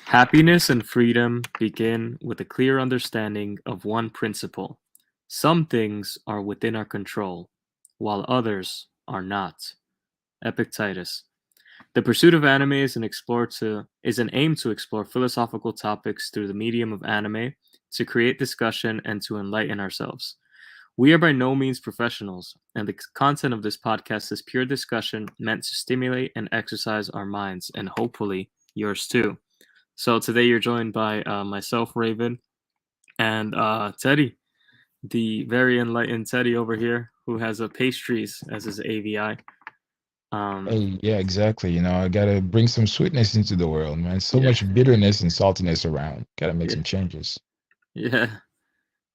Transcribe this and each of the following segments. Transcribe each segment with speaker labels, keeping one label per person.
Speaker 1: Happiness and freedom begin with a clear understanding of one principle. Some things are within our control, while others are not. Epictetus. The pursuit of anime is an aim to explore philosophical topics through the medium of anime, to create discussion and to enlighten ourselves. We are by no means professionals, and the content of this podcast is pure discussion meant to stimulate and exercise our minds, and hopefully yours too. So today you're joined by myself, Raven, and Teddy, the very enlightened Teddy over here, who has a pastries as his AVI. Um,
Speaker 2: Hey, yeah, exactly. I gotta bring some sweetness into the world, man. So
Speaker 1: yeah,
Speaker 2: much bitterness and saltiness around. Gotta make
Speaker 1: yeah,
Speaker 2: some changes.
Speaker 1: yeah,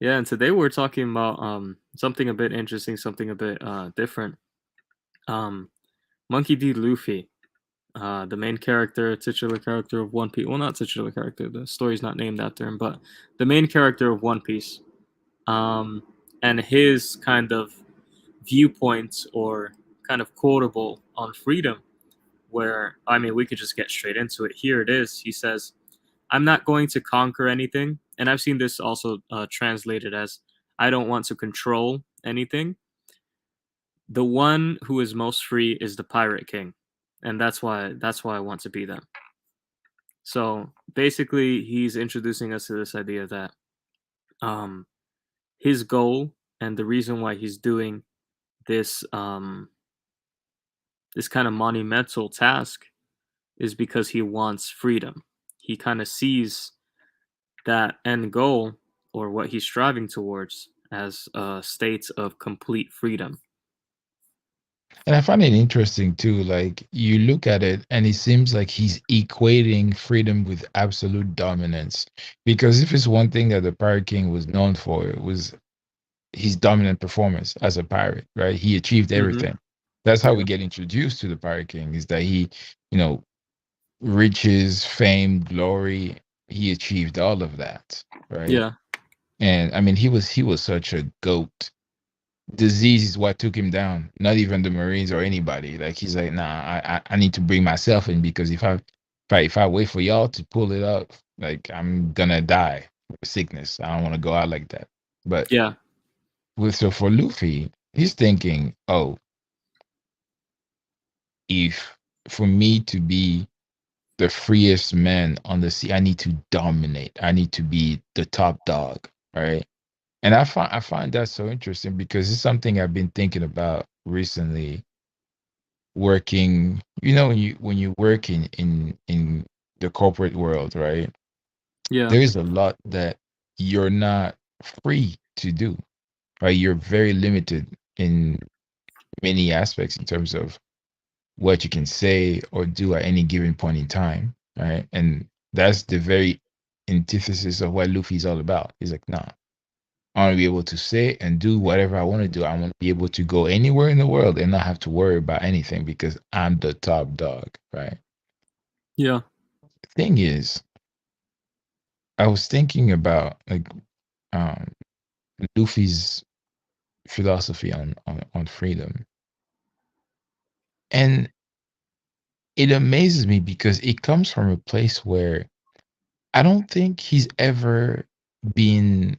Speaker 1: yeah. And today we're talking about something a bit interesting, something a bit different. Um, Monkey D. Luffy, the main character, titular character of One Piece. Well, not titular character. The story's not named after him, but the main character of One Piece. Um, and his kind of viewpoints or kind of quotable on freedom, where, I mean, we could just get straight into it. Here it is. He says, I'm not going to conquer anything. And I've seen this also translated as, I don't want to control anything. The one who is most free is the pirate king. And that's why I want to be them. So basically he's introducing us to this idea that um his goal and the reason why he's doing this this kind of monumental task is because he wants freedom. He kind of sees that end goal or what he's striving towards as a state of complete freedom.
Speaker 2: And I find it interesting too. Like you look at it and it seems like he's equating freedom with absolute dominance. Because if it's one thing that the Pirate King was known for, it was his dominant performance as a pirate, right? He achieved
Speaker 1: Mm-hmm.
Speaker 2: everything. That's how we
Speaker 1: Yeah.
Speaker 2: get introduced to the Pirate King, is that he, you know, riches, fame, glory, he achieved all of that, right?
Speaker 1: Yeah.
Speaker 2: And I mean, he was such a goat. Disease is what took him down, not even the Marines or anybody. Like he's like, nah, I need to bring myself in because if I wait for y'all to pull it up, like I'm gonna die of sickness. I don't want to go out like that. But
Speaker 1: Yeah.
Speaker 2: for Luffy, he's thinking, oh, if for me to be the freest man on the sea, I need to dominate. I need to be the top dog, right? And I find that so interesting because it's something I've been thinking about recently. Working, when you work in the corporate world, right?
Speaker 1: Yeah.
Speaker 2: There is a lot that you're not free to do, right? You're very limited in many aspects in terms of what you can say or do at any given point in time, right? And that's the very antithesis of what Luffy's all about. He's like, nah, I want to be able to say and do whatever I want to do. I want to be able to go anywhere in the world and not have to worry about anything because I'm the top dog, right?
Speaker 1: Yeah.
Speaker 2: Thing is, I was thinking about like um Luffy's philosophy on freedom. And it amazes me because it comes from a place where I don't think he's ever been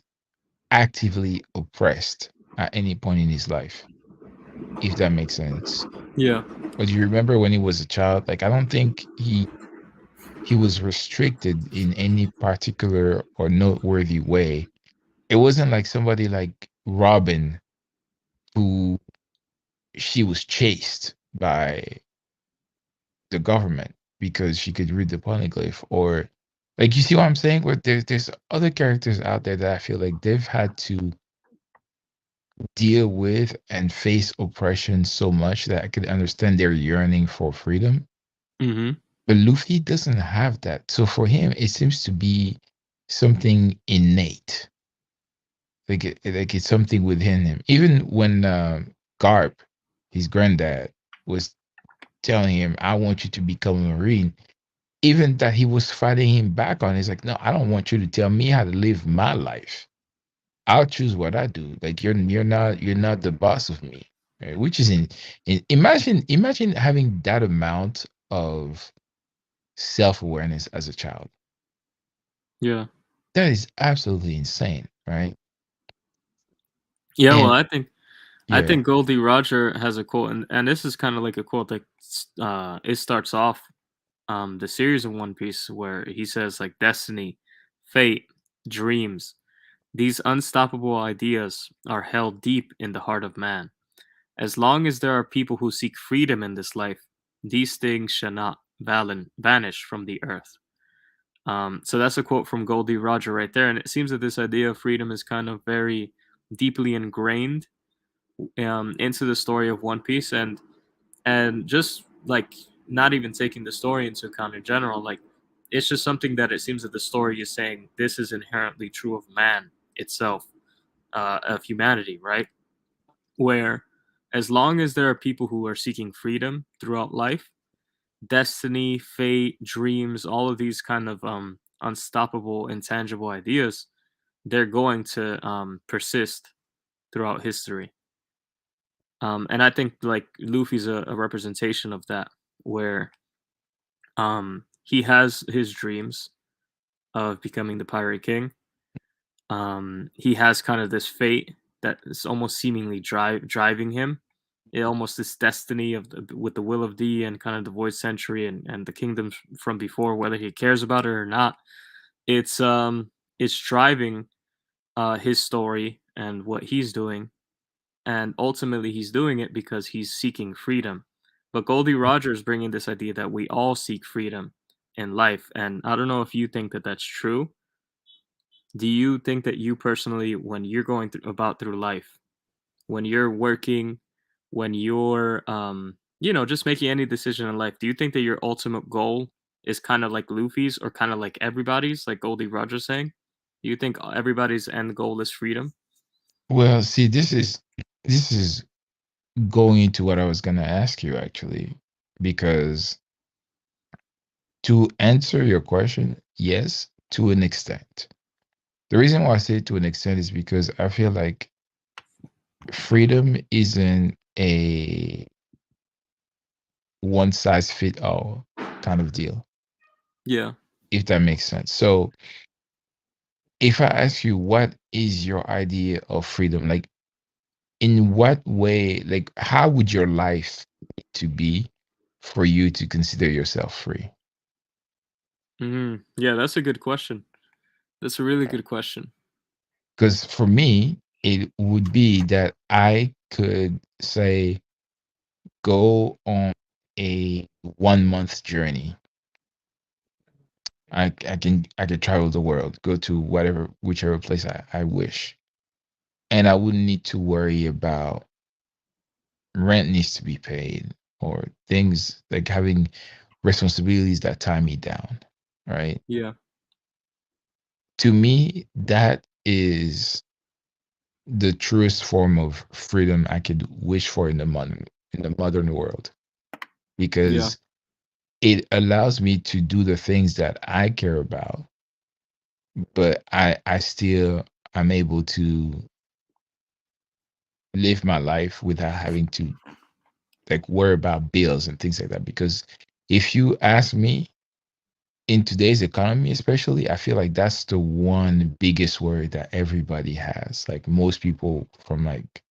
Speaker 2: actively oppressed at any point in his life, if that makes sense.
Speaker 1: Yeah.
Speaker 2: But do you remember when he was a child? Like I don't think he was restricted in any particular or noteworthy way. It wasn't like somebody like Robin who she was chased by the government because she could read the polyglyph, or like, you see what I'm saying? Where there's other characters out there that I feel like they've had to deal with and face oppression so much that I could understand their yearning for freedom.
Speaker 1: Mm-hmm.
Speaker 2: But Luffy doesn't have that. So for him, it seems to be something innate. Like it's something within him. Even when Garp, his granddad, was telling him, "I want you to become a Marine," even that he was fighting him back on. He's like, "No, I don't want you to tell me how to live my life. I'll choose what I do. Like you're not the boss of me." Right? Which is imagine having that amount of self-awareness as a child.
Speaker 1: Yeah.
Speaker 2: That is absolutely insane, right?
Speaker 1: Yeah, well,
Speaker 2: And
Speaker 1: I
Speaker 2: yeah,
Speaker 1: think Goldie Roger has a quote, and this is kind of like a quote that it starts off the series of One Piece where he says like destiny, fate, dreams, these unstoppable ideas are held deep in the heart of man. As long as there are people who seek freedom in this life, these things shall not vanish from the earth. So that's a quote from Goldie Roger right there, and it seems that this idea of freedom is kind of very deeply ingrained into the story of One Piece, and just like not even taking the story into account in general, like it's just something that it seems that the story is saying this is inherently true of man itself, of humanity, right? Where as long as there are people who are seeking freedom throughout life, destiny, fate, dreams, all of these kind of unstoppable, intangible ideas, they're going to persist throughout history. And I think like Luffy's a representation of that, where he has his dreams of becoming the Pirate King. He has kind of this fate that is almost seemingly driving him. It almost this destiny of with the will of D and kind of the Void Century and the kingdoms from before, whether he cares about it or not. It's it's driving his story and what he's doing, and ultimately he's doing it because he's seeking freedom. But Goldie Rogers bringing this idea that we all seek freedom in life, and I don't know if you think that that's true. Do you think that you personally, when you're going through life, when you're working, when you're just making any decision in life, do you think that your ultimate goal is kind of like Luffy's or kind of like everybody's, like Goldie Rogers saying? Do you think everybody's end goal is freedom?
Speaker 2: well, see, this is going into what I was going to ask you actually, because to answer your question, yes, to an extent. The reason why I say to an extent is because I feel like freedom isn't a one size fit all kind of deal,
Speaker 1: Yeah.
Speaker 2: if that makes sense. So, if I ask you, what is your idea of freedom? Like, in what way, like, how would your life need to be for you to consider yourself free?
Speaker 1: Yeah, that's a good question. That's a really good question.
Speaker 2: Because for me, it would be that I could say go on a 1 month journey. I could travel the world, go to whatever whichever place I wish. And I wouldn't need to worry about rent needs to be paid or things like having responsibilities that tie me down. Right.
Speaker 1: Yeah.
Speaker 2: To me, that is the truest form of freedom I could wish for in the modern world,
Speaker 1: Yeah.
Speaker 2: because it allows me to do the things that I care about, but I still am able to live my life without having to like worry about bills and things like that. Because if you ask me, in today's economy especially, I feel like that's the one biggest worry that everybody has. Like most people from like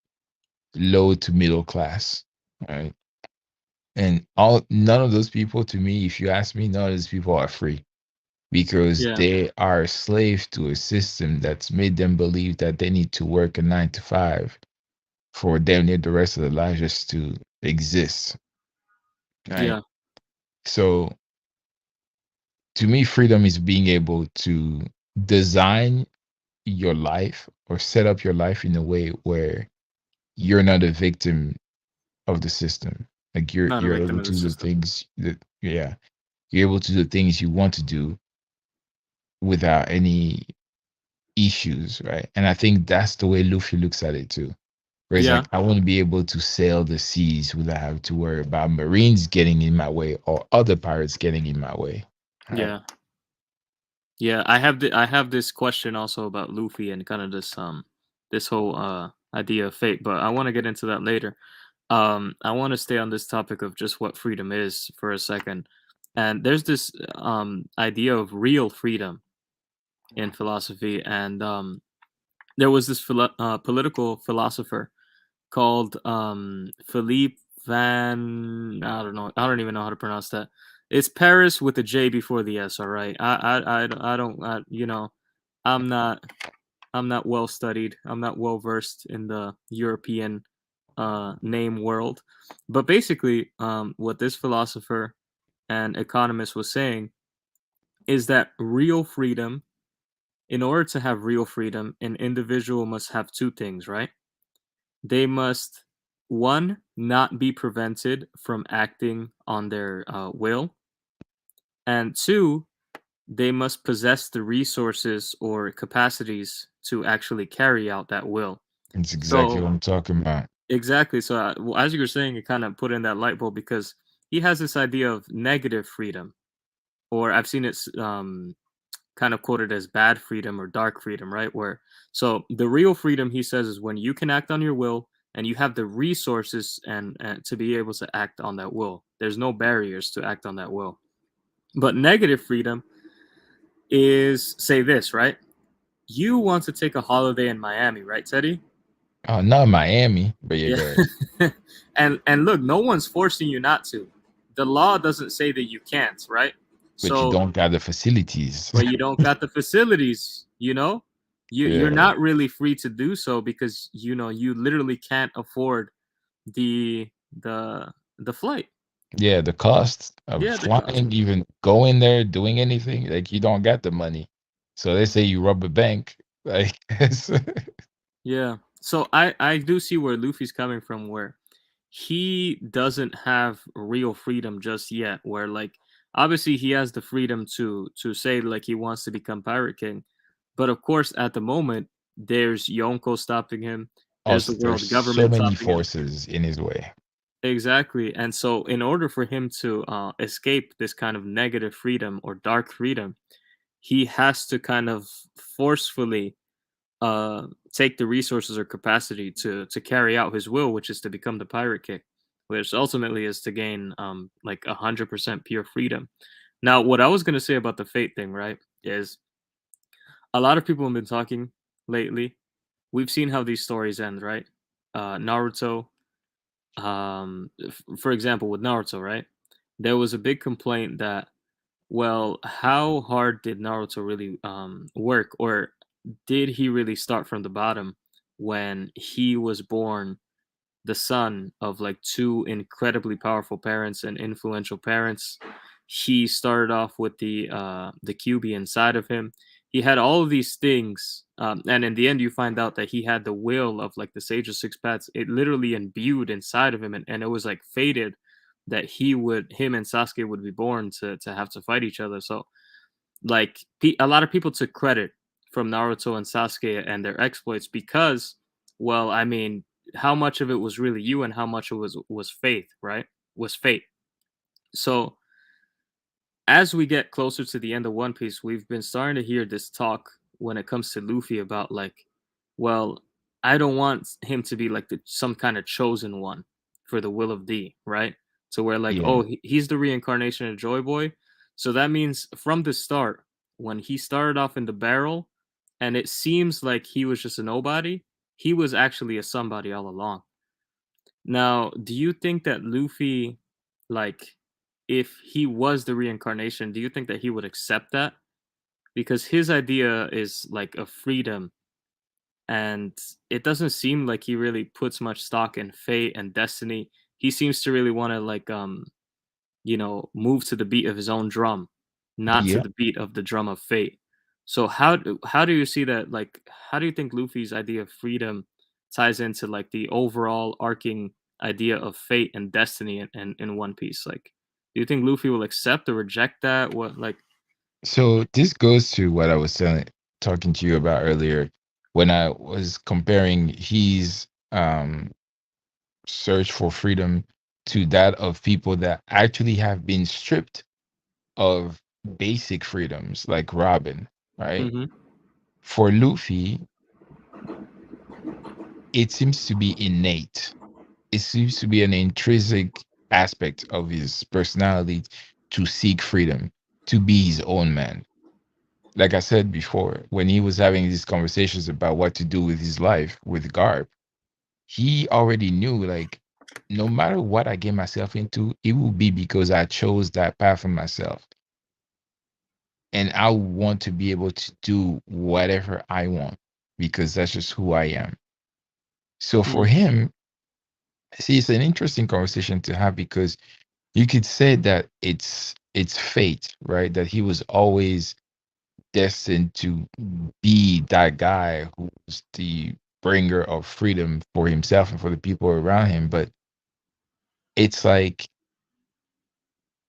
Speaker 2: low to middle class, right? And all none of those people, to me, if you ask me, none of those people are free, because
Speaker 1: Yeah.
Speaker 2: they are slaves to a system that's made them believe that they need to work a 9 to 5 for damn near the rest of their life just to exist. Right.
Speaker 1: Yeah.
Speaker 2: So to me, freedom is being able to design your life or set up your life in a way where you're not a victim of the system. Like you're
Speaker 1: Not a
Speaker 2: you're
Speaker 1: victim
Speaker 2: able
Speaker 1: of the
Speaker 2: to do the
Speaker 1: system.
Speaker 2: things that, yeah, you're able to do the things you want to do without any issues, right? And I think that's the way Luffy looks at it too. Where it's
Speaker 1: Yeah.
Speaker 2: like, I want to be able to sail the seas without having to worry about Marines getting in my way or other pirates getting in my way. Right.
Speaker 1: Yeah. Yeah, I have this question also about Luffy and kind of this whole idea of fate, but I want to get into that later. I want to stay on this topic of just what freedom is for a second. And there's this idea of real freedom in philosophy, and there was this political philosopher called Philippe Van. I don't even know how to pronounce that. It's Paris with a J before the S. All right. I don't. I'm not. I'm not well studied. I'm not well versed in the European name world. But basically, what this philosopher and economist was saying is that real freedom, in order to have real freedom, an individual must have two things, right? They must, one, not be prevented from acting on their will, and two, they must possess the resources or capacities to actually carry out that will.
Speaker 2: It's exactly
Speaker 1: So
Speaker 2: what I'm talking about.
Speaker 1: exactly. So well, as you were saying, it kind of put in that light bulb because he has this idea of negative freedom, or I've seen it kind of quoted as bad freedom or dark freedom, right? Where so the real freedom he says is when you can act on your will and you have the resources and to be able to act on that will. There's no barriers to act on that will. But negative freedom is say this, right? You want to take a holiday in Miami, right, Teddy?
Speaker 2: Oh, not Miami, but yeah,
Speaker 1: Yeah.
Speaker 2: go ahead.
Speaker 1: And look, no one's forcing you not to. The law doesn't say that you can't, right?
Speaker 2: But you
Speaker 1: So
Speaker 2: don't got the facilities.
Speaker 1: but you don't got the facilities, you know? You're
Speaker 2: Yeah.
Speaker 1: not really free to do so because you literally can't afford the the flight.
Speaker 2: Yeah, the cost of
Speaker 1: Yeah, the cost.
Speaker 2: flying, even going there, doing anything, like you don't got the money. So they say you rob a bank, like
Speaker 1: Yeah. So I do see where Luffy's coming from, where he doesn't have real freedom just yet, where like obviously he has the freedom to say like he wants to become Pirate King, but of course at the moment there's Yonko stopping him, there's the
Speaker 2: also there's
Speaker 1: world
Speaker 2: so
Speaker 1: government
Speaker 2: many
Speaker 1: stopping him.
Speaker 2: forces in his way.
Speaker 1: Exactly. And so, in order for him to escape this kind of negative freedom or dark freedom, he has to kind of forcefully take the resources or capacity to carry out his will, which is to become the pirate king, which ultimately is to gain like 100% pure freedom. Now, what I was going to say about the fate thing, right, is a lot of people have been talking lately. We've seen how these stories end, right? Naruto, for example, with Naruto, right? There was a big complaint that, well, how hard did Naruto really work, or did he really start from the bottom when he was born the son of like two incredibly powerful parents and influential parents? He started off with the QB inside of him. He had all of these things, and in the end, you find out that he had the will of like the Sage of Six Paths. It literally imbued inside of him, and it was like fated that him and Sasuke would be born to have to fight each other. So like a lot of people took credit from Naruto and Sasuke and their exploits because, well, I mean, how much of it was really you and how much it was faith, right? Was fate. So as we get closer to the end of One Piece, we've been starting to hear this talk when it comes to Luffy about like, well, I don't want him to be like some kind of chosen one for the will of D, right? So we're like,
Speaker 2: Yeah.
Speaker 1: oh, he's the reincarnation of Joy Boy. So that means from the start, when he started off in the barrel, and it seems like he was just a nobody, he was actually a somebody all along. Now, do you think that Luffy, like, if he was the reincarnation, do you think that he would accept that? Because his idea is like a freedom, and it doesn't seem like he really puts much stock in fate and destiny. He seems to really want to like move to the beat of his own drum, not to
Speaker 2: Yeah.
Speaker 1: the beat of the drum of fate. So how do you see that? Like, how do you think Luffy's idea of freedom ties into like the overall arcing idea of fate and destiny in One Piece? Like, do you think Luffy will accept or reject that? What like?
Speaker 2: So this goes to what I was talking to you about earlier when I was comparing his search for freedom to that of people that actually have been stripped of basic freedoms like Robin, right?
Speaker 1: Mm-hmm,
Speaker 2: For Luffy, it seems to be innate. It seems to be an intrinsic aspect of his personality to seek freedom, to be his own man. Like I said before, when he was having these conversations about what to do with his life with Garp, he already knew, like, no matter what I get myself into, it will be because I chose that path for myself. And I want to be able to do whatever I want because that's just who I am. So for
Speaker 1: Mm.
Speaker 2: him, see, it's an interesting conversation to have because you could say that it's fate, right? That he was always destined to be that guy who's the bringer of freedom for himself and for the people around him. But it's like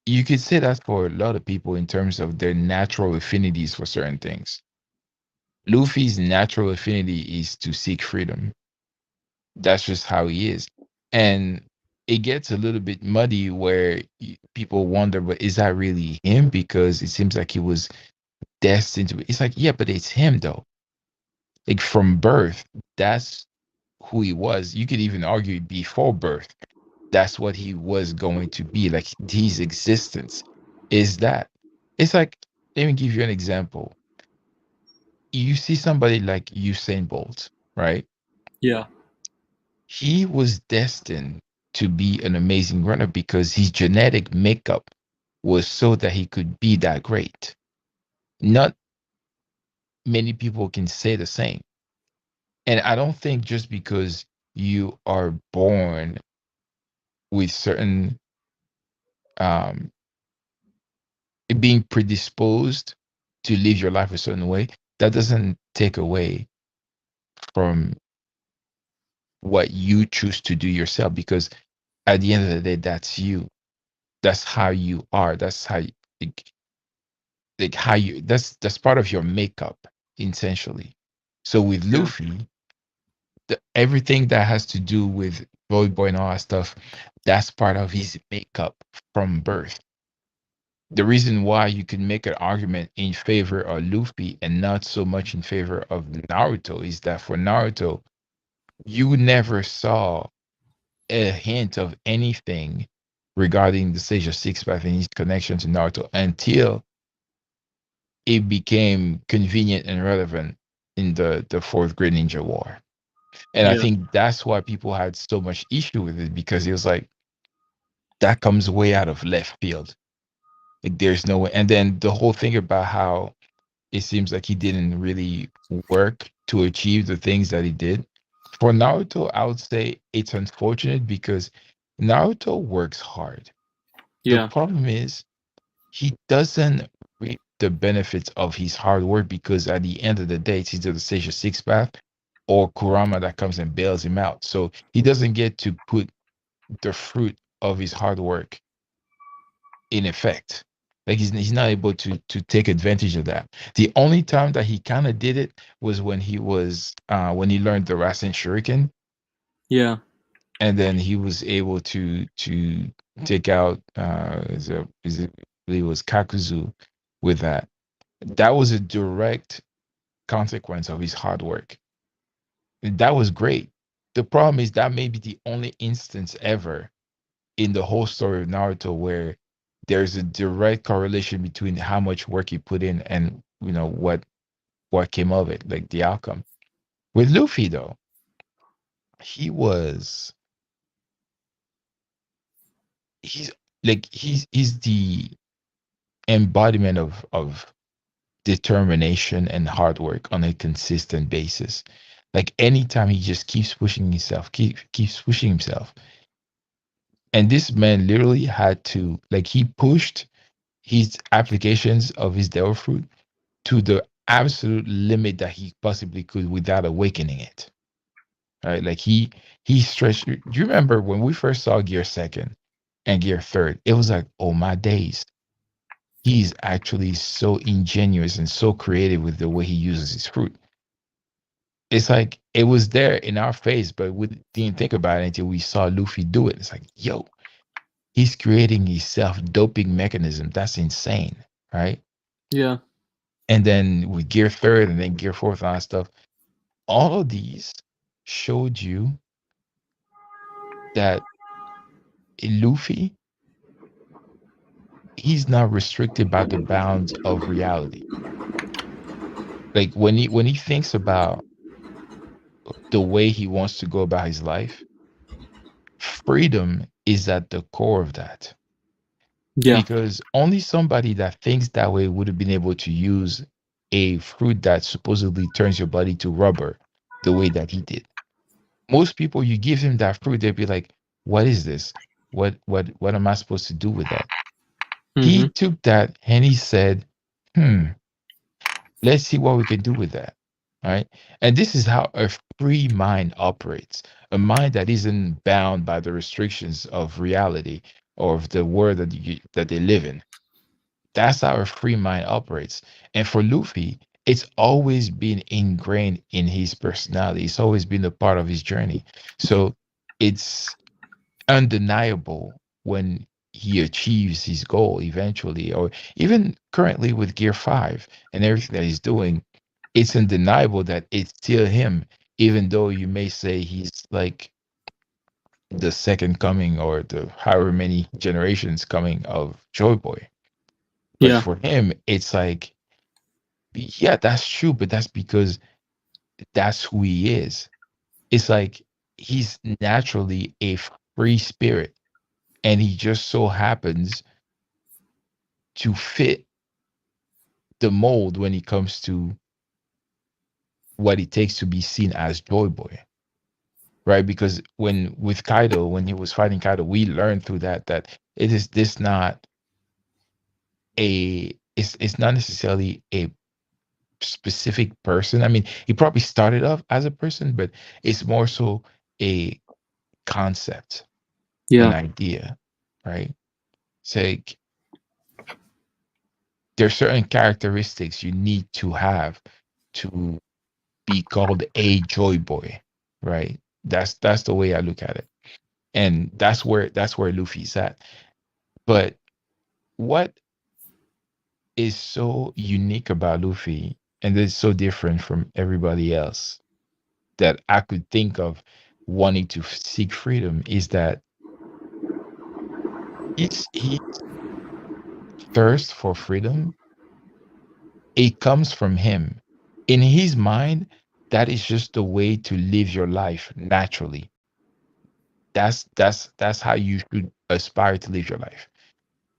Speaker 2: you could say that for a lot of people in terms of their natural affinities for certain things. Luffy's natural affinity is to seek freedom. That's just how he is. And it gets a little bit muddy where people wonder, but is that really him? Because it seems like he was destined to be. It's like, yeah, but it's him though. Like from birth, that's who he was. You could even argue before birth, that's what he was going to be. Like his existence is that. It's like, let me give you an example. You see somebody like Usain Bolt, right?
Speaker 1: Yeah.
Speaker 2: He was destined to be an amazing runner because his genetic makeup was so that he could be that great. Not many people can say the same. And I don't think just because you are born with certain um being predisposed to live your life a certain way, that doesn't take away from what you choose to do yourself because at the end of the day, that's you. That's how you are. That's how like, like how you that's part of your makeup essentially. So with
Speaker 1: Yeah.
Speaker 2: Luffy, everything that has to do with Boy Boy and all that stuff, that's part of his makeup from birth. The reason why you can make an argument in favor of Luffy and not so much in favor of Naruto is that for Naruto, you never saw a hint of anything regarding the Sage of Six Path and his connection to Naruto until it became convenient and relevant in the fourth Great Ninja War. And I
Speaker 1: Yeah.
Speaker 2: think that's why people had so much issue with it because it was like that comes way out of left field. Like there's no way. And then the whole thing about how it seems like he didn't really work to achieve the things that he did. For Naruto, I would say it's unfortunate because Naruto works hard. The
Speaker 1: Yeah.
Speaker 2: problem is he doesn't reap the benefits of his hard work because at the end of the day, it's either the Sage of Six Path or Kurama that comes and bails him out. So he doesn't get to put the fruit of his hard work in effect. Like he's not able to take advantage of that. The only time that he kind of did it was when he learned the Rasen Shuriken,
Speaker 1: Yeah.
Speaker 2: and then he was able to take out I believe it was Kakuzu with that. That was a direct consequence of his hard work. That was great. The problem is that may be the only instance ever in the whole story of Naruto where there's a direct correlation between how much work he put in and what came of it, like the outcome. With Luffy though, he was he's he's the embodiment of determination and hard work on a consistent basis. Like anytime he just keeps pushing himself, keeps pushing himself. And this man literally had to like he pushed his applications of his devil fruit to the absolute limit that he possibly could without awakening it. Right? Like he stretched. Do you remember when we first saw Gear Second and Gear Third? It was like, oh my days. He's actually so ingenious and so creative with the way he uses his fruit. It's like it was there in our face, but we didn't think about it until we saw Luffy do it. It's like, yo, he's creating his self-doping mechanism. That's insane, right?
Speaker 1: Yeah.
Speaker 2: And then with Gear Third and then Gear Fourth and all that stuff, all of these showed you that Luffy he's not restricted by the bounds of reality. Like when he thinks about the way he wants to go about his life, freedom is at the core of that.
Speaker 1: Yeah.
Speaker 2: Because only somebody that thinks that way would have been able to use a fruit that supposedly turns your body to rubber the way that he did. Most people, you give him that fruit, they'd be like, "What is this? What am I supposed to do with that?" He
Speaker 1: Mhm.
Speaker 2: took that and he said, "Hmm, let's see what we can do with that." All right. And this is how a free mind operates, a mind that isn't bound by the restrictions of reality or of the world that they live in. That's how a free mind operates. And for Luffy, it's always been ingrained in his personality. It's always been a part of his journey. So it's undeniable when he achieves his goal eventually, or even currently with Gear 5 and everything that he's doing, it's undeniable that it's still him, even though you may say he's like the second coming or the however many generations coming of Joy Boy. But
Speaker 1: Yeah.
Speaker 2: for him, it's like, yeah, that's true, but that's because that's who he is. It's like he's naturally a free spirit, and he just so happens to fit the mold when it comes to what it takes to be seen as Joy Boy, right? Because when with Kaido, when he was fighting Kaido, we learned through that it is this not it's not necessarily a specific person. I mean, he probably started off as a person, but it's more so a concept, an
Speaker 1: Yeah.
Speaker 2: idea, right? So like, there's certain characteristics you need to have to be called a joy boy, right? That's the way I look at it, and that's where Luffy's at. But what is so unique about Luffy, and is so different from everybody else that I could think of wanting to seek freedom, is that he thirst for freedom. It comes from him. In his mind, that is just the way to live your life naturally. That's how you should aspire to live your life.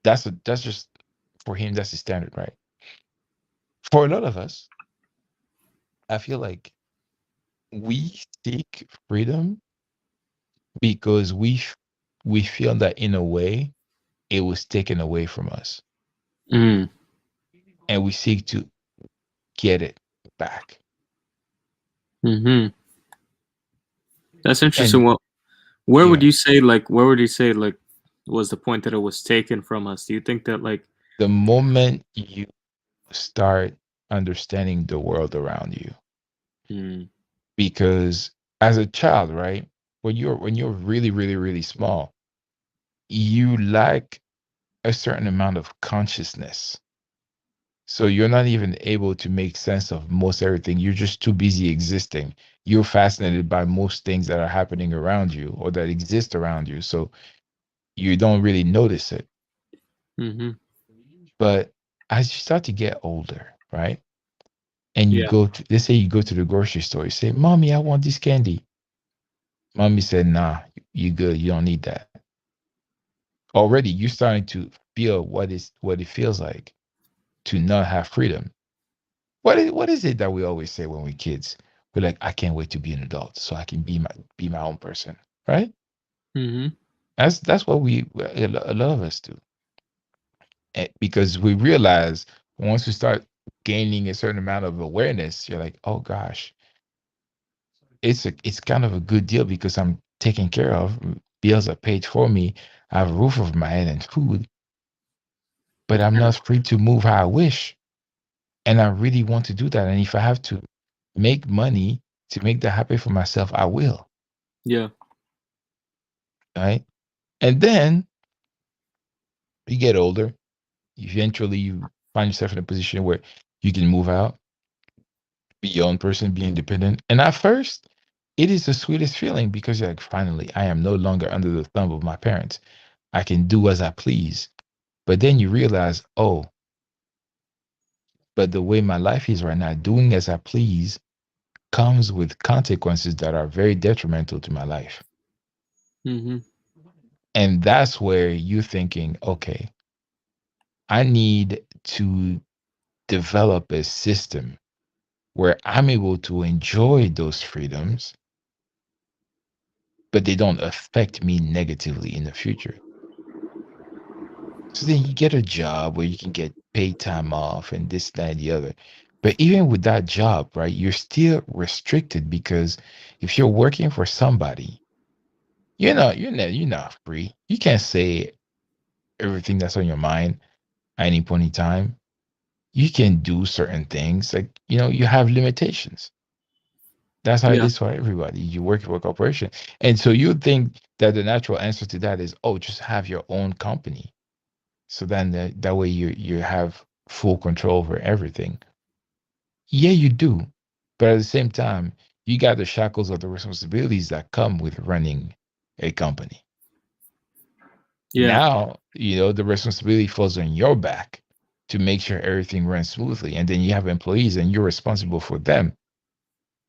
Speaker 2: That's just for him. That's the standard, right? For a lot of us, I feel like we seek freedom because we feel that in a way it was taken away from us,
Speaker 1: Mm.
Speaker 2: and we seek to get it back.
Speaker 1: Mhm. That's interesting.
Speaker 2: And
Speaker 1: Well, where would
Speaker 2: yeah,
Speaker 1: you say like where would you say like was the point that it was taken from us? Do you think that like
Speaker 2: the moment you start understanding the world around you,
Speaker 1: mm,
Speaker 2: because as a child, right, when you're really really really small, you lack a certain amount of consciousness, so you're not even able to make sense of most everything. You're just too busy existing. You're fascinated by most things that are happening around you or that exist around you, so you don't really notice it.
Speaker 1: mhm.
Speaker 2: But as you start to get older, right, and you
Speaker 1: Yeah.
Speaker 2: go to, let's say you go to the grocery store, you say, "Mommy, I want this candy." Mommy said, "Nah, you good. You don't need that." Already, you're starting to feel what it feels like to not have freedom. What is it that we always say when we're kids? We're like, "I can't wait to be an adult so I can be my own person." Right?
Speaker 1: Mhm.
Speaker 2: That's what a lot of us do. Because we realize once we start gaining a certain amount of awareness, you're like, "Oh gosh, it's kind of a good deal because I'm taken care of. Bills are paid for me. I have a roof over my head and food, but I'm
Speaker 1: Yeah.
Speaker 2: not free to move how I wish. And I really want to do that. And if I have to make money to make that happen for myself, I will."
Speaker 1: Yeah.
Speaker 2: Right. And then you get older, eventually you find yourself in a position where you can move out, be your own person, be independent. And at first, it is the sweetest feeling because you're like, finally, I am no longer under the thumb of my parents. I can do as I please. But then you realize, oh, but the way my life is right now, doing as I please, comes with consequences that are very detrimental to my life.
Speaker 1: Mhm.
Speaker 2: And that's where you're thinking, okay, I need to develop a system where I'm able to enjoy those freedoms, but they don't affect me negatively in the future. So then you get a job where you can get paid time off and this, that, and the other. But even with that job, right, you're still restricted because if you're working for somebody, you're not free. You can't say everything that's on your mind at any point in time. You can do certain things. Like, you have limitations. That's how it
Speaker 1: Yeah.
Speaker 2: is for everybody. You work for a corporation. And so you think that the natural answer to that is, oh, just have your own company. So then that way you have full control over everything. Yeah, you do. But at the same time, you got the shackles of the responsibilities that come with running a company.
Speaker 1: Yeah.
Speaker 2: Now, the responsibility falls on your back to make sure everything runs smoothly. And then you have employees and you're responsible for them.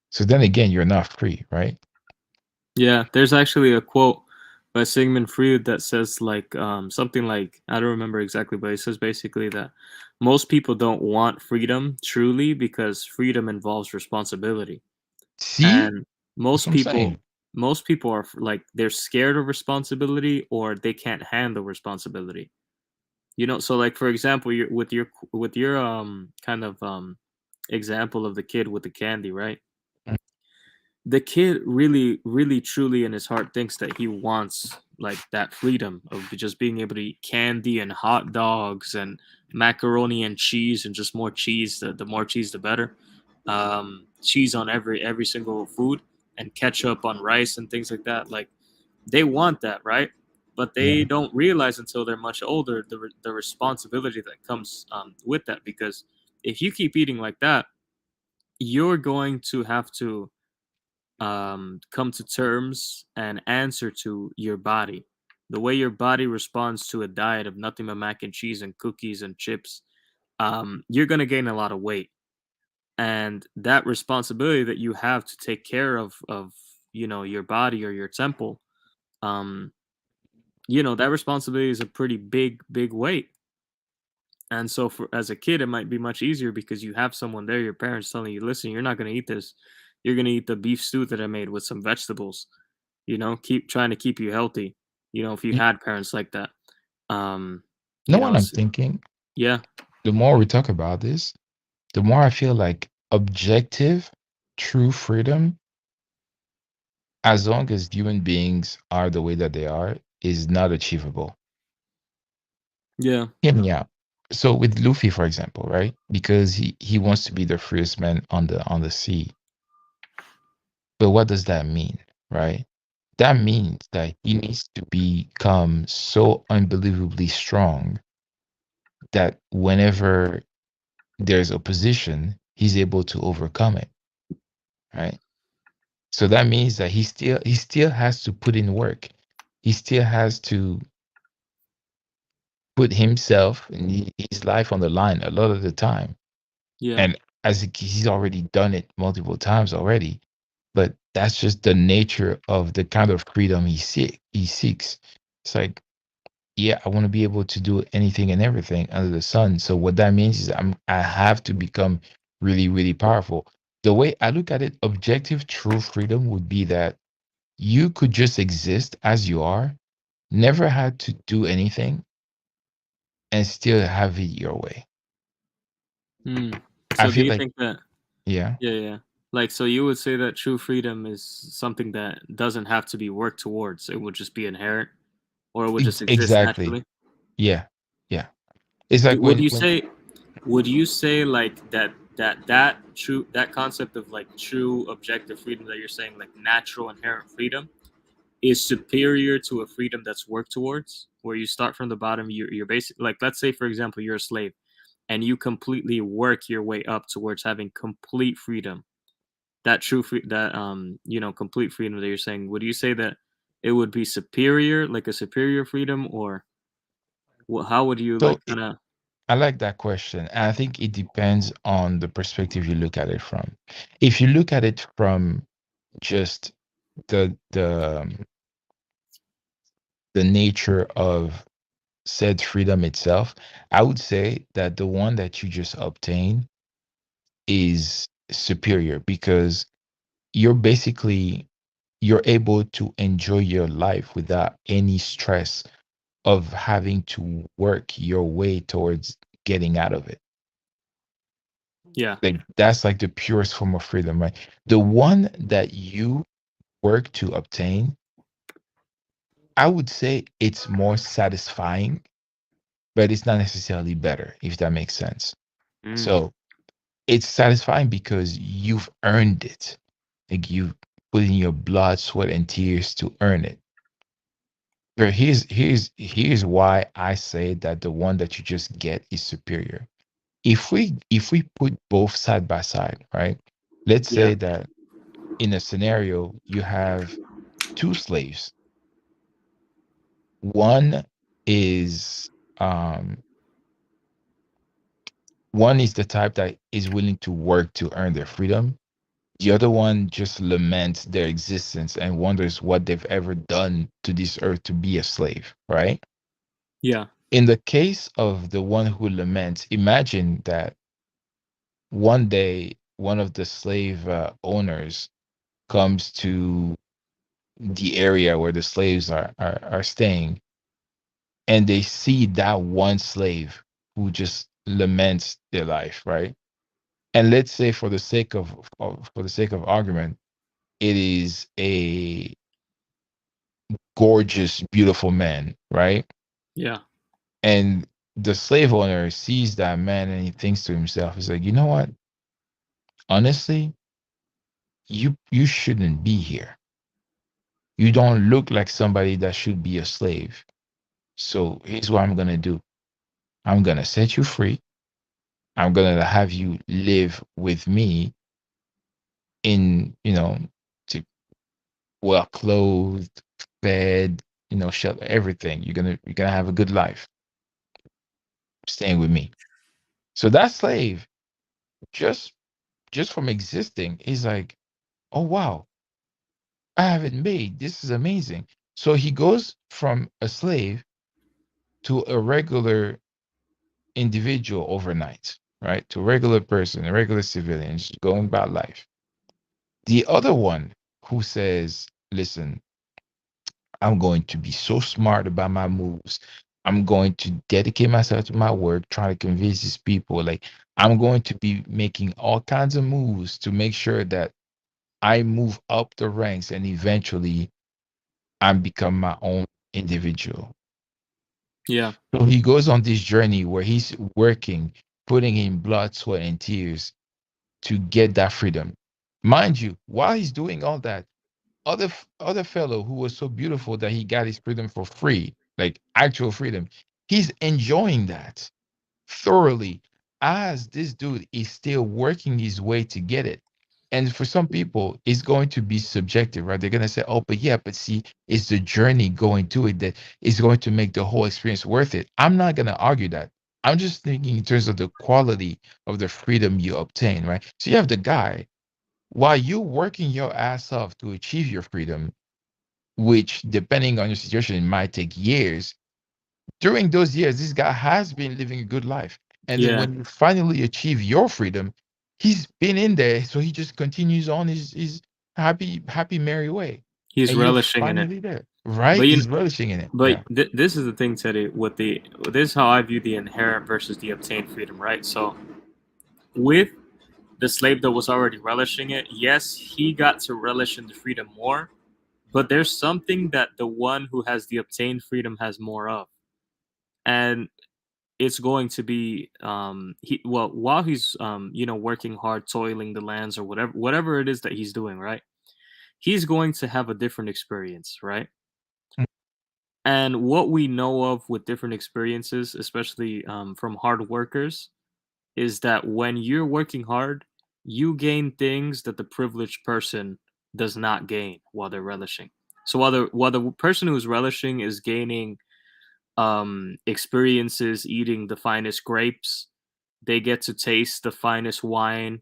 Speaker 2: So then again, you're not free, right?
Speaker 1: Yeah, there's actually a quote by Sigmund Freud that says like something like I don't remember exactly, but it says basically that most people don't want freedom truly because freedom involves responsibility.
Speaker 2: See?
Speaker 1: And
Speaker 2: That's
Speaker 1: most
Speaker 2: what I'm
Speaker 1: people
Speaker 2: saying.
Speaker 1: most people are like they're scared of responsibility or they can't handle responsibility. So like for example, with your kind of example of the kid with the candy, right?
Speaker 2: Mm.
Speaker 1: The kid really, really, truly in his heart thinks that he wants like that freedom of just being able to eat candy and hot dogs and macaroni and cheese and just more cheese. The more cheese, the better. Cheese on every single food and ketchup on rice and things like that. Like they want that, right? But they
Speaker 2: Yeah.
Speaker 1: don't realize until they're much older the responsibility that comes with that. Because if you keep eating like that, you're going to have to come to terms and answer to your body. The way your body responds to a diet of nothing but mac and cheese and cookies and chips, you're going to gain a lot of weight. And that responsibility that you have to take care of your body or your temple, um, that responsibility is a pretty big weight. And so for as a kid, it might be much easier because you have someone there, your parents telling you, listen, you're not going to eat this. You're going to eat the beef stew that I made with some vegetables. Keep trying to keep you healthy. If you
Speaker 2: You
Speaker 1: had parents like that. Um,
Speaker 2: know
Speaker 1: you
Speaker 2: what
Speaker 1: know,
Speaker 2: I'm
Speaker 1: s
Speaker 2: thinking?
Speaker 1: yeah,
Speaker 2: The more we talk about this, the more I feel like objective, true freedom, as long as human beings are the way that they are, is not achievable.
Speaker 1: yeah,
Speaker 2: Hear me out. So with Luffy, for example, right? Because he wants to be the freest man on the sea. But what does that mean, right? That means that he needs to become so unbelievably strong that whenever there's opposition, he's able to overcome it, right? So that means that he still has to put in work. He still has to put himself and his life on the line a lot of the time.
Speaker 1: yeah,
Speaker 2: And he's already done it multiple times already, but that's just the nature of the kind of freedom he seeks. It's like, yeah, I want to be able to do anything and everything under the sun. So what that means is I have to become really, really powerful. The way I look at it, objective true freedom would be that you could just exist as you are, never had to do anything, and still have it your way.
Speaker 1: mm.
Speaker 2: I
Speaker 1: So do
Speaker 2: feel
Speaker 1: you
Speaker 2: like,
Speaker 1: think that
Speaker 2: yeah,
Speaker 1: yeah, yeah. Like, so you would say that true freedom is something that doesn't have to be worked towards. It would just be inherent or it would just exist
Speaker 2: exactly.
Speaker 1: naturally?
Speaker 2: Yeah, yeah. It's like
Speaker 1: Do, would
Speaker 2: when
Speaker 1: you
Speaker 2: when
Speaker 1: say would you say like that concept of like true objective freedom that you're saying like natural inherent freedom is superior to a freedom that's worked towards where you start from the bottom, you're basic like let's say for example you're a slave and you completely work your way up towards having complete freedom, that complete freedom that you're saying, would you say that it would be superior, like a superior freedom, or How would you
Speaker 2: So
Speaker 1: like kind of?
Speaker 2: I like that question. And I think it depends on the perspective you look at it from. If you look at it from just the nature of said freedom itself, I would say that the one that you just obtain is superior because you're basically you're able to enjoy your life without any stress of having to work your way towards getting out of it.
Speaker 1: Yeah,
Speaker 2: Like that's like the purest form of freedom, right? The one that you work to obtain, I would say it's more satisfying, but it's not necessarily better, if that makes sense.
Speaker 1: mm,
Speaker 2: So it's satisfying because you've earned it. Like you put in your blood, sweat, and tears to earn it. But here's why I say that the one that you just get is superior. If we put both side by side, right? Let's
Speaker 1: yeah,
Speaker 2: say that in a scenario you have two slaves. One is um one is the type that is willing to work to earn their freedom. The other one just laments their existence and wonders what they've ever done to this earth to be a slave, right?
Speaker 1: yeah,
Speaker 2: In the case of the one who laments, imagine that one day one of the slave owners comes to the area where the slaves are staying, and they see that one slave who just laments their life, right? And let's say for the sake of argument, it is a gorgeous, beautiful man, right?
Speaker 1: yeah,
Speaker 2: And the slave owner sees that man and he thinks to himself, he's like, you know what? Honestly, you shouldn't be here. You don't look like somebody that should be a slave. So here's what I'm gonna do. I'm gonna set you free. I'm gonna have you live with me in, to well clothed, fed, shelter, everything. You're gonna have a good life staying with me. So that slave, just just from existing, is like, oh wow, I have it made. This is amazing. So he goes from a slave to a regular individual overnight, right? To a regular person, a regular civilian, just going about life. The other one who says, listen, I'm going to be so smart about my moves. I'm going to dedicate myself to my work, trying to convince these people. Like, I'm going to be making all kinds of moves to make sure that I move up the ranks and eventually I become my own individual.
Speaker 1: yeah,
Speaker 2: So he goes on this journey where he's working, putting in blood, sweat, and tears to get that freedom. Mind you, while he's doing all that, other fellow who was so beautiful that he got his freedom for free, like actual freedom, he's enjoying that thoroughly as this dude is still working his way to get it. And for some people, it's going to be subjective, right? They're going to say, oh, but yeah, but see, it's the journey going to it that is going to make the whole experience worth it. I'm not going to argue that. I'm just thinking in terms of the quality of the freedom you obtain, right? So you have the guy, while you working your ass off to achieve your freedom, which depending on your situation might take years. During those years, this guy has been living a good life. And then
Speaker 1: yeah.
Speaker 2: when you finally achieve your freedom, he's been in there. So he just continues on his happy, merry way.
Speaker 1: He's
Speaker 2: And you're
Speaker 1: relishing in it,
Speaker 2: finally there.
Speaker 1: but
Speaker 2: Right?
Speaker 1: you,
Speaker 2: He's relishing in it.
Speaker 1: but
Speaker 2: Yeah.
Speaker 1: this is the thing, Teddy. With the this is how I view the inherent versus the obtained freedom, right? So with the slave that was already relishing it, yes, he got to relish in the freedom more, but there's something that the one who has the obtained freedom has more of, and it's going to be he well while he's working hard, toiling the lands or whatever it is that he's doing, right? He's going to have a different experience, right?
Speaker 2: Mm.
Speaker 1: And what we know of with different experiences, especially from hard workers, is that when you're working hard, you gain things that the privileged person does not gain while they're relishing. So while the person who's relishing is gaining experiences eating the finest grapes. They get to taste the finest wine.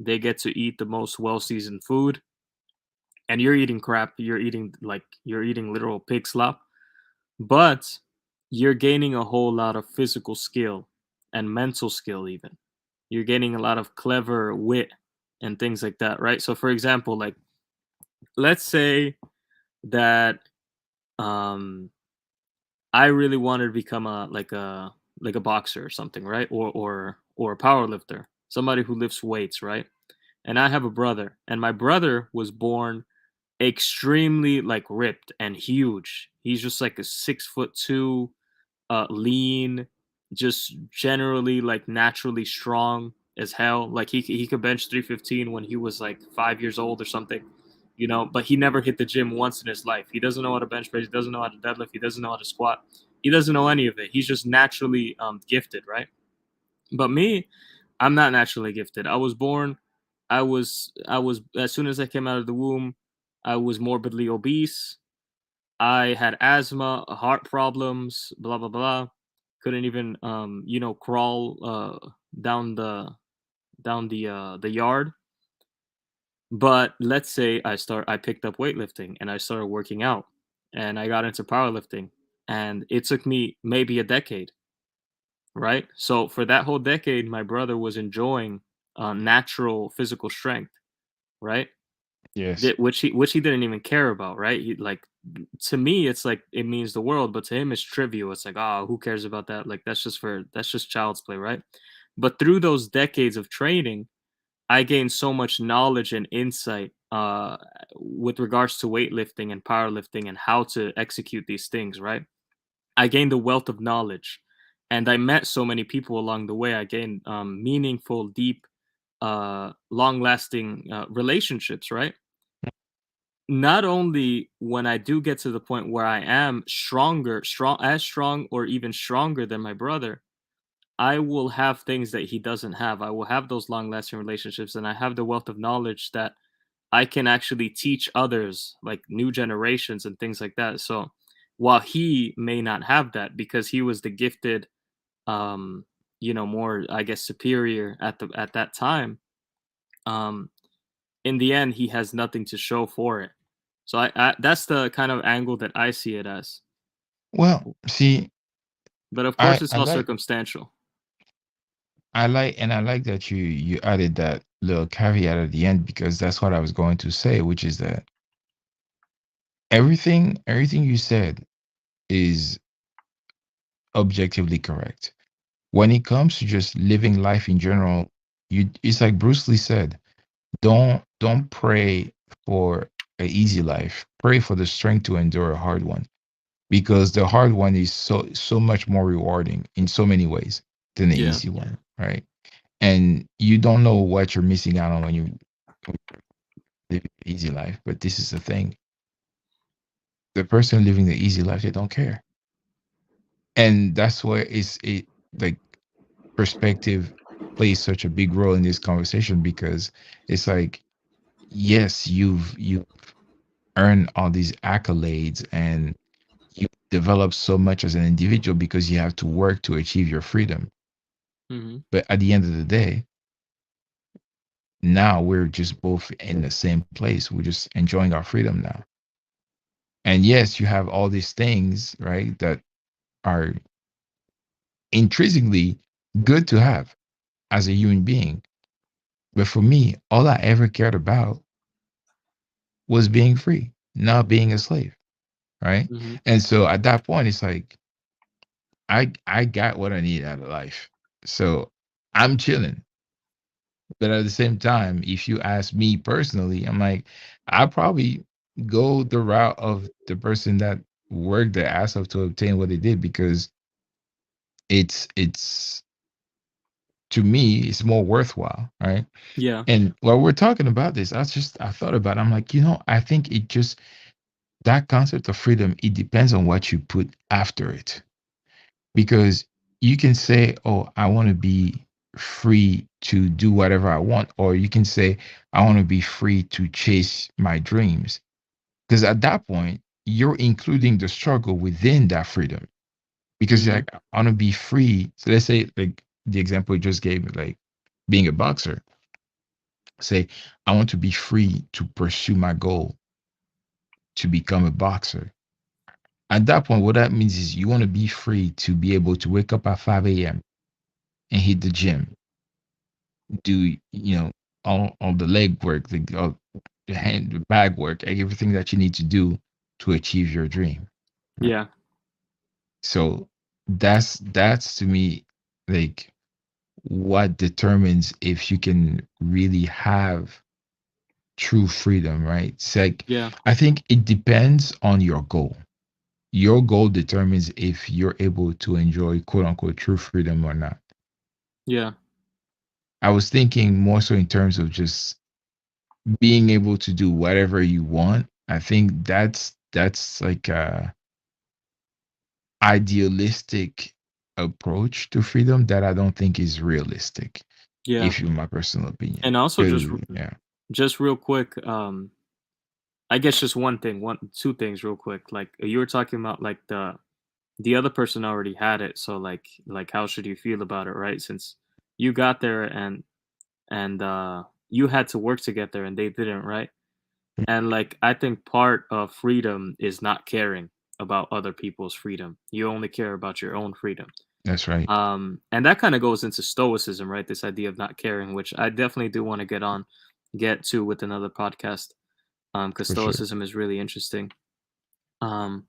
Speaker 1: They get to eat the most well-seasoned food. And you're eating crap. You're eating literal pig slop, but you're gaining a whole lot of physical skill and mental skill even. You're gaining a lot of clever wit and things like that, right? So for example, like let's say that um I really wanted to become a boxer or something, right? Or a power lifter, somebody who lifts weights, right? And I have a brother, and my brother was born extremely like ripped and huge. He's just like a 6'2", lean, just generally like naturally strong as hell. Like he could bench 315 when he was like 5 years old or something, you know. But he never hit the gym once in his life. He doesn't know how to bench press. He doesn't know how to deadlift. He doesn't know how to squat. He doesn't know any of it. He's just naturally gifted, right? But me, I'm not naturally gifted. I was born. I was as soon as I came out of the womb, I was morbidly obese. I had asthma, heart problems, blah blah blah. Couldn't even crawl down the yard. But let's say I picked up weightlifting and I started working out and I got into powerlifting, and it took me maybe a decade, right? So for that whole decade my brother was enjoying natural physical strength, right?
Speaker 2: Yes.
Speaker 1: Which he didn't even care about, right? He like to me it's like it means the world, but to him it's trivial. It's like, oh, who cares about that? Like that's just child's play, right? But through those decades of training, I gained so much knowledge and insight with regards to weightlifting and powerlifting and how to execute these things, right? I gained a wealth of knowledge, and I met so many people along the way. I gained meaningful, deep, long-lasting relationships, right? Not only when I do get to the point where I am strong or even stronger than my brother, I will have things that he doesn't have. I will have those long lasting relationships, and I have the wealth of knowledge that I can actually teach others, like new generations and things like that. So while he may not have that because he was the gifted, um, more, I guess, superior at that time, um, in the end he has nothing to show for it. So I that's the kind of angle that I see it as.
Speaker 2: Well, see,
Speaker 1: But of
Speaker 2: I
Speaker 1: course it's
Speaker 2: I
Speaker 1: all
Speaker 2: like
Speaker 1: circumstantial.
Speaker 2: I like that you added that little caveat at the end because that's what I was going to say, which is that everything you said is objectively correct. When it comes to just living life in general, you it's like Bruce Lee said, don't pray for an easy life. Pray for the strength to endure a hard one. Because the hard one is so much more rewarding in so many ways than the
Speaker 1: Yeah.
Speaker 2: easy one, right? And you don't know what you're missing out on when you live the easy life. But this is the thing: the person living the easy life, they don't care, and that's where it like perspective plays such a big role in this conversation because it's like, yes, you earned all these accolades and you develop so much as an individual because you have to work to achieve your freedom.
Speaker 1: Hmm.
Speaker 2: But at the end of the day, now we're just both in the same place. We're just enjoying our freedom now. And yes, you have all these things, right, that are intrinsically good to have as a human being. But for me, all I ever cared about was being free, not being a slave, right?
Speaker 1: Hmm.
Speaker 2: And so at that point, it's like I got what I need out of life. So I'm chilling. But at the same time, if you ask me personally, I'm like, I probably go the route of the person that worked their ass off to obtain what they did because it's to me it's more worthwhile, right?
Speaker 1: Yeah.
Speaker 2: And while we're talking about this, I thought about it. I'm like, I think that concept of freedom, it depends on what you put after it. Because you can say, "Oh, I want to be free to do whatever I want," or you can say, "I want to be free to chase my dreams." Because at that point, you're including the struggle within that freedom. because you're
Speaker 1: Mm-hmm.
Speaker 2: like, I want to be free. So let's say like the example you just gave me, like being a boxer. Say, I want to be free to pursue my goal to become a boxer. At that point, what that means is you want to be free to be able to wake up at 5 a.m. and hit the gym, do all the leg work, the hand, the bag work, everything that you need to do to achieve your dream. Right.
Speaker 1: Yeah.
Speaker 2: So that's to me like what determines if you can really have true freedom, right? It's like
Speaker 1: Yeah.
Speaker 2: I think it depends on your goal. Your goal determines if you're able to enjoy quote unquote true freedom or not.
Speaker 1: Yeah.
Speaker 2: I was thinking more so in terms of just being able to do whatever you want. I think that's like a idealistic approach to freedom that I don't think is realistic,
Speaker 1: Yeah.
Speaker 2: if you my personal opinion.
Speaker 1: And also
Speaker 2: 'Cause, yeah,
Speaker 1: just real quick, I guess just two things real quick. Like you were talking about like the other person already had it, so like how should you feel about it, right? Since you got there and you had to work to get there and they didn't, right? And like I think part of freedom is not caring about other people's freedom. You only care about your own freedom.
Speaker 2: that's right.
Speaker 1: And that kind of goes into stoicism, right? This idea of not caring, which I definitely do want to get to with another podcast. Because
Speaker 2: For sure.
Speaker 1: stoicism is really interesting. Um,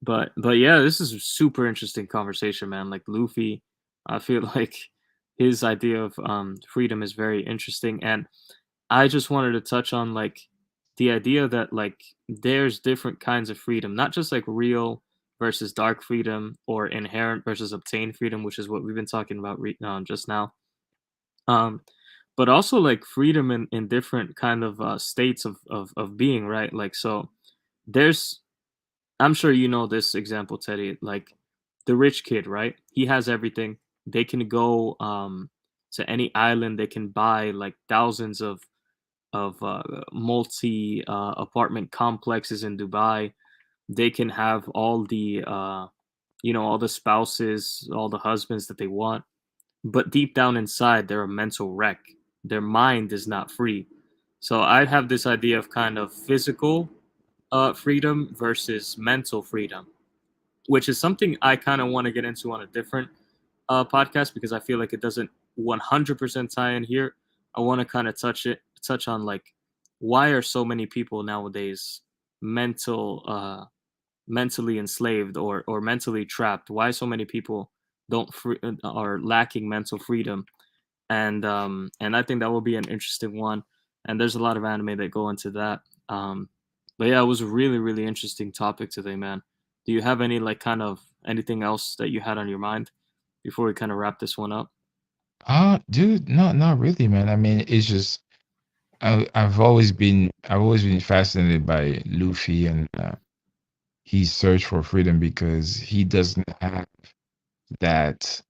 Speaker 1: but yeah, this is a super interesting conversation, man. Like Luffy, I feel like his idea of freedom is very interesting, and I just wanted to touch on like the idea that like there's different kinds of freedom, not just like real versus dark freedom or inherent versus obtained freedom, which is what we've been talking about just now. Um, but also like freedom in different kind of states of being, right? Like so, there's I'm sure you know this example, Teddy. Like the rich kid, right? He has everything. They can go to any island. They can buy like thousands of multi apartment complexes in Dubai. They can have all the all the spouses, all the husbands that they want. But deep down inside, they're a mental wreck. Their mind is not free. So I have this idea of kind of physical freedom versus mental freedom, which is something I kind of want to get into on a different podcast because I feel like it doesn't 100% tie in here. I want to kind of touch on like why are so many people nowadays mentally enslaved or mentally trapped? Why so many people don't are lacking mental freedom? And I think that will be an interesting one. And there's a lot of anime that go into that. Um, but yeah, it was a really interesting topic today, man. Do you have any like kind of anything else that you had on your mind before we kind of wrap this one up?
Speaker 2: Dude, no, not really, man. I mean, it's just I've always been fascinated by Luffy and his search for freedom because he doesn't have that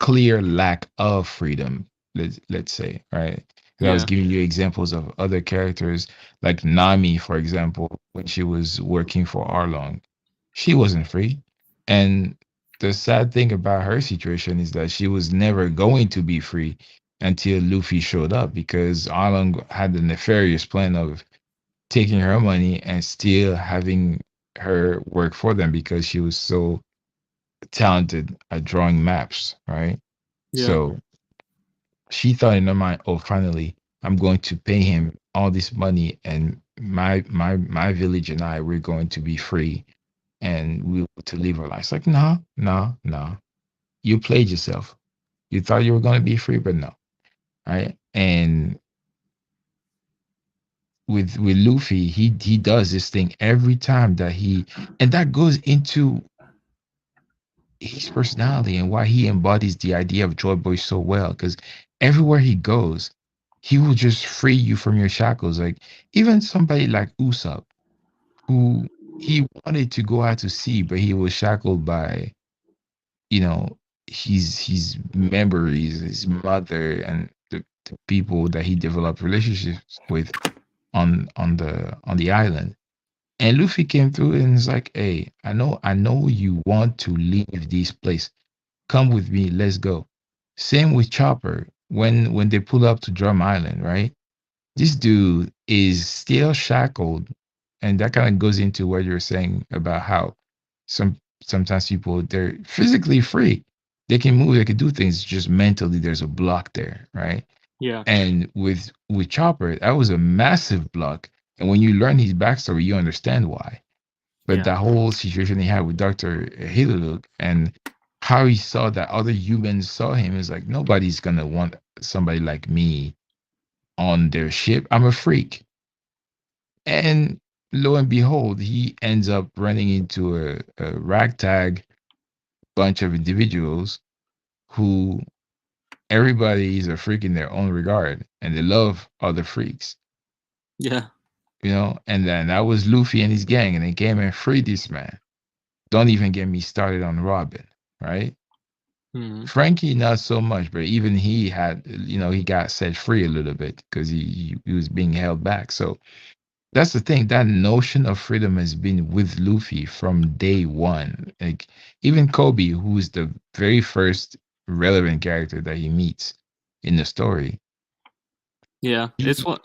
Speaker 2: clear lack of freedom. Let's say, right? 'Cause I was
Speaker 1: Yeah,
Speaker 2: giving you examples of other characters like Nami, for example, when she was working for Arlong, she wasn't free. And the sad thing about her situation is that she was never going to be free until Luffy showed up because Arlong had the nefarious plan of taking her money and still having her work for them because she was so talented at drawing maps, right?
Speaker 1: yeah,
Speaker 2: So she thought in her mind, oh, finally, I'm going to pay him all this money, and my village and I, we're going to be free, and we were to live our lives. Like, no, no, no. You played yourself. You thought you were going to be free, but no, right? And with Luffy, he does this thing every time that and that goes into his personality and why he embodies the idea of Joy Boy so well. Because everywhere he goes, he will just free you from your shackles. Like even somebody like Usopp, who he wanted to go out to sea, but he was shackled by, you know, his memories, his mother, and the people that he developed relationships with on the island. And Luffy came through and was like, "Hey, I know you want to leave this place. Come with me, let's go." Same with Chopper when they pull up to Drum Island, right? This dude is still shackled, and that kind of goes into what you're saying about how sometimes people they're physically free, they can move, they can do things, just mentally there's a block there, right?
Speaker 1: Yeah,
Speaker 2: And with Chopper, that was a massive block, and when you learn his backstory, you understand why. But
Speaker 1: yeah,
Speaker 2: that whole situation he had with Dr. Hiluluk and how he saw that other humans saw him is like nobody's gonna want somebody like me on their ship. I'm a freak. And lo and behold, he ends up running into a ragtag bunch of individuals who everybody is a freak in their own regard and they love other freaks,
Speaker 1: yeah.
Speaker 2: you know? And then that was Luffy and his gang, and they came and freed this man. Don't even get me started on Robin, right?
Speaker 1: Hmm.
Speaker 2: Frankie, not so much, but even he had, he got set free a little bit because he was being held back. So that's the thing. That notion of freedom has been with Luffy from day one. Like even Kobe, who's the very first relevant character that he meets in the story,
Speaker 1: Yeah, it's what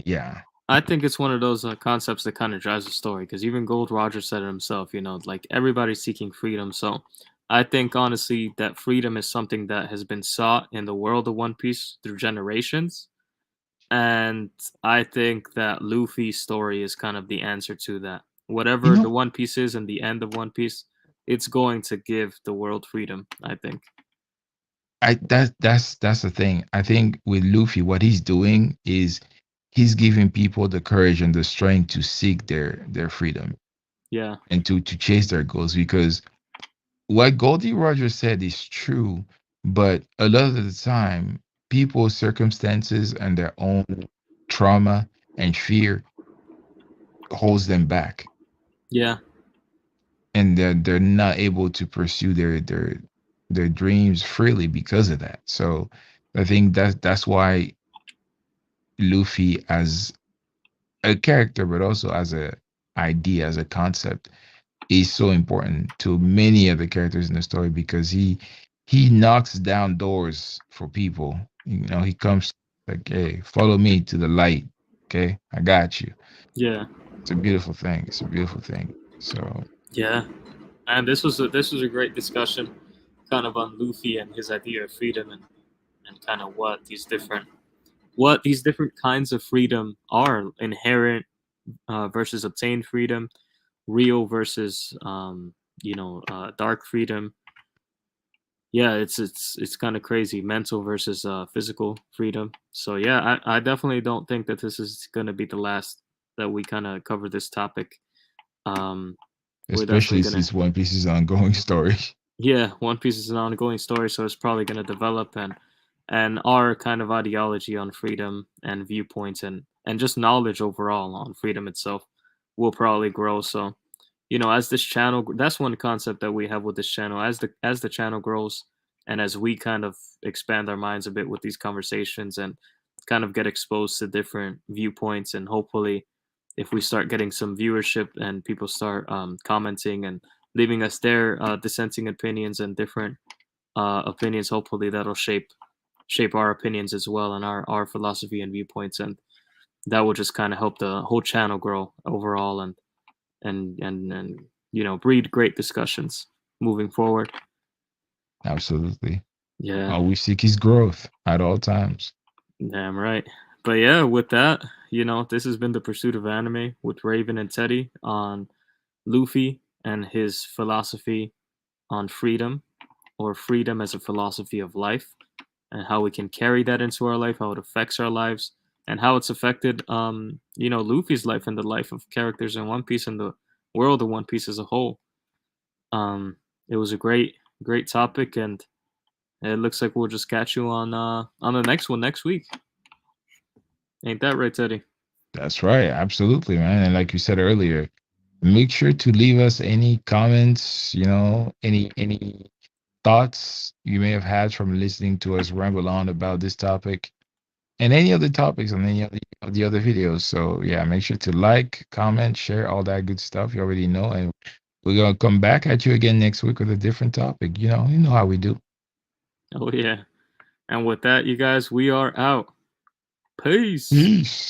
Speaker 2: yeah,
Speaker 1: I think it's one of those concepts that kind of drives the story because even Gold Roger said it himself, like everybody's seeking freedom. So I think honestly that freedom is something that has been sought in the world of One Piece through generations. And I think that Luffy's story is kind of the answer to that.
Speaker 2: you
Speaker 1: Whatever the
Speaker 2: know,
Speaker 1: One Piece is and the end of One Piece, it's going to give the world freedom, I think.
Speaker 2: that's the thing. I think with Luffy, what he's doing is he's giving people the courage and the strength to seek their freedom
Speaker 1: Yeah.
Speaker 2: and to chase their goals because what Goldie Rogers said is true, but a lot of the time, people's circumstances and their own trauma and fear holds them back,
Speaker 1: Yeah.
Speaker 2: and they're not able to pursue their dreams freely because of that. So I think that's why Luffy as a character, but also as a idea, as a concept, is so important to many of the characters in the story because he knocks down doors for people. He comes like, "Hey, follow me to the light. Okay, I got you."
Speaker 1: Yeah.
Speaker 2: It's a beautiful thing. It's a beautiful thing. So
Speaker 1: Yeah. And this was a great discussion kind of on Luffy and his idea of freedom and kind of what these different kinds of freedom are: inherent versus obtained freedom, real versus dark freedom. Yeah, it's kind of crazy, mental versus physical freedom. So yeah, I definitely don't think that this is going to be the last that we kind of cover this topic. um we're definitely
Speaker 2: especially
Speaker 1: going to.
Speaker 2: since One Piece is an ongoing story.
Speaker 1: Yeah, One Piece is an ongoing story, so it's probably going to develop, and our kind of ideology on freedom and viewpoints and just knowledge overall on freedom itself will probably grow. So, as this channel, that's one concept that we have with this channel. As the channel grows, and as we kind of expand our minds a bit with these conversations and kind of get exposed to different viewpoints, and hopefully, if we start getting some viewership and people start commenting and leaving us their dissenting opinions and different opinions. Hopefully, that'll shape our opinions as well and our philosophy and viewpoints, and that will just kind of help the whole channel grow overall and breed great discussions moving forward.
Speaker 2: Absolutely.
Speaker 1: Yeah,
Speaker 2: We seek his growth at all times.
Speaker 1: damn right. But yeah, with that, this has been the Pursuit of Anime with Raven and Teddy on Luffy and his philosophy on freedom, or freedom as a philosophy of life, and how we can carry that into our life, how it affects our lives, and how it's affected, Luffy's life and the life of characters in One Piece and the world of One Piece as a whole. It was a great topic, and it looks like we'll just catch you on the next one next week. Ain't that right, Teddy?
Speaker 2: That's right. Absolutely, man. And like you said earlier, make sure to leave us any comments, any thoughts you may have had from listening to us ramble on about this topic. and any other topics on any of the other videos. So yeah, make sure to like, comment, share, all that good stuff. You already know, and we're gonna come back at you again next week with a different topic. You know how we do.
Speaker 1: Oh yeah. And with that, you guys, we are out. Peace.
Speaker 2: Peace.